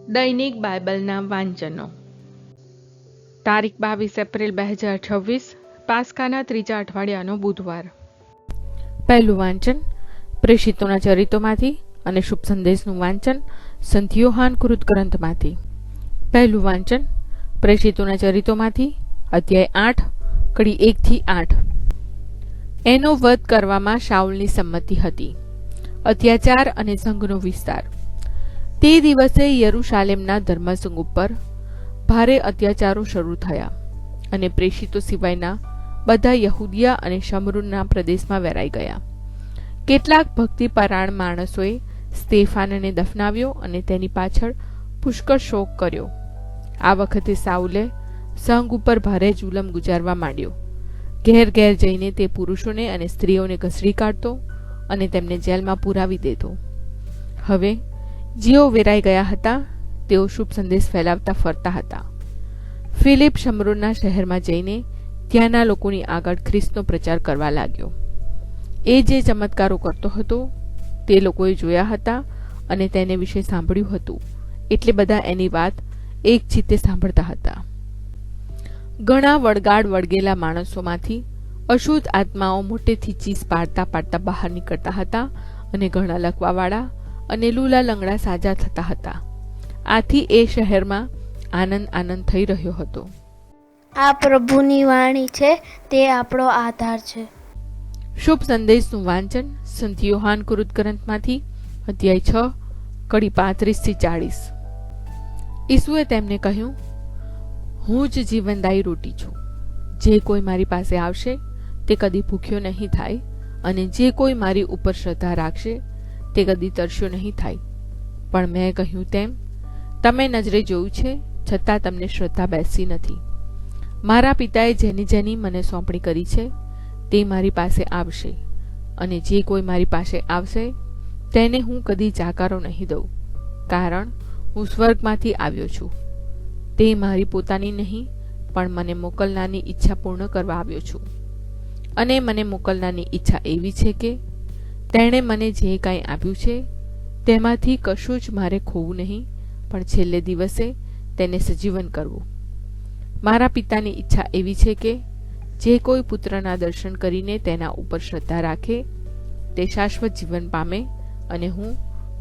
દૈનિક બાઇબલના વાંચનો. તારીખ 22 એપ્રિલ 2026, પાસ્કાના ત્રીજા અઠવાડિયાનો બુધવાર. પહેલું વાંચન પ્રેષિતોના ચરિત્રોમાંથી અને શુભ સંદેશનું વાંચન સંત યોહાન કૃત ગ્રંથમાંથી. પહેલું વાંચન પ્રેષિતોના ચરિત્રોમાંથી અધ્યાય 8 કડી 1 થી 8. એનો વધ કરવામાં શાઉલની સંમતિ હતી. અત્યાચાર અને સંઘનો વિસ્તાર. તે દિવસે યરૂશાલેમના ધર્મસંઘ ઉપર ભારે અત્યાચારો શરૂ થયા અને પ્રેષિતો સિવાયના બધા યહૂદિયા અને શમરૂનના પ્રદેશમાં વેરાઈ ગયા. કેટલાક ભક્તિપરાયણ માણસોએ સ્તેફાનને દફનાવ્યો અને તેની પાછળ પુષ્કળ શોક કર્યો. આ વખતે સાઉલે સંઘ ઉપર ભારે જુલમ ગુજારવા માંડ્યો. ઘેર ઘેર જઈને તે પુરુષોને અને સ્ત્રીઓને ઘસડી કાઢતો અને તેમને જેલમાં પુરાવી દેતો. હવે જેઓ વેરાઈ ગયા હતા તેઓ શુભ સંદેશ ફેલાવતા ફરતા હતા. ફિલિપ શમરોનના શહેરમાં જઈને ત્યાંના લોકોની આગળ ખ્રિસ્તનો પ્રચાર કરવા લાગ્યો. એ જે ચમત્કારો કરતો હતો તે લોકોએ જોયા હતા અને તેને વિશે સાંભળ્યું હતું, એટલે બધા એની વાત એક ચિત્તે સાંભળતા હતા. ઘણા વળગાડ વળગેલા માણસોમાંથી અશુદ્ધ આત્માઓ મોટેથી ચીસ પાડતા પાડતા બહાર નીકળતા હતા અને ઘણા લખવાવાળા અને લૂલા લંગડા સાજા થતા હતા. આથી એ શહેરમાં આનંદ આનંદ થઈ રહ્યો હતો. આ પ્રભુની વાણી છે, તે આપણો આધાર છે. શુભ સંદેશનું વાંચન સંત યોહાન કૃત ગ્રંથમાંથી અધ્યાય 6 કડી 35 થી 40. ઈસુએ તેમને કહ્યું, હું જ જીવનદાયી રોટી છું. જે કોઈ મારી પાસે આવશે તે કદી ભૂખ્યો નહીં થાય, અને જે કોઈ મારી ઉપર શ્રદ્ધા રાખશે તે કદી તરસ્યો નહીં થાય. પણ મેં કહ્યું તેમ તમે નજરે જોયું છે, છતાં તમને શ્રદ્ધા બેસી નથી. મારા પિતાએ જેની જેની મને સોંપણી કરી છે તે મારી પાસે આવશે, અને જે કોઈ મારી પાસે આવશે તેને હું કદી જાકારો નહીં દઉં, કારણ હું સ્વર્ગમાંથી આવ્યો છું. તે મારી પોતાની નહીં પણ મને મોકલનારની ઈચ્છા પૂર્ણ કરવા આવ્યો છું. અને મને મોકલનારની ઈચ્છા એવી છે કે તેણે મને જે કાંઈ આપ્યું છે તેમાંથી કશું જ મારે ખોવું નહીં, પણ છેલ્લે દિવસે તેને સજીવન કરવું. મારા પિતાની ઈચ્છા એવી છે કે જે કોઈ પુત્રના દર્શન કરીને તેના ઉપર શ્રદ્ધા રાખે તે શાશ્વત જીવન પામે, અને હું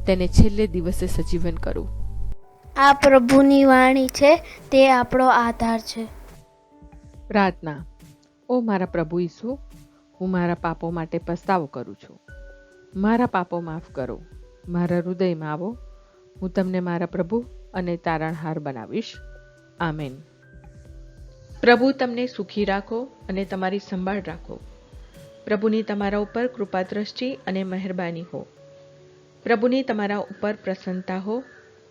તેને છેલ્લે દિવસે સજીવન કરું. આ પ્રભુની વાણી છે, તે આપણો આધાર છે. પ્રાર્થના. ઓ મારા પ્રભુ ઈસુ, હું મારા પાપો માટે પસ્તાવો કરું છું. મારા પાપો માફ કરો. મારા હૃદયમાં આવો. હું તમને મારા પ્રભુ અને તારણહાર બનાવીશ. આમેન. પ્રભુ તમને સુખી રાખો અને તમારી સંભાળ રાખો. પ્રભુની તમારા ઉપર કૃપા દ્રષ્ટિ અને મહેરબાની હો. પ્રભુની તમારા ઉપર પ્રસન્નતા હો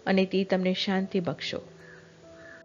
અને તે તમને શાંતિ બક્ષો.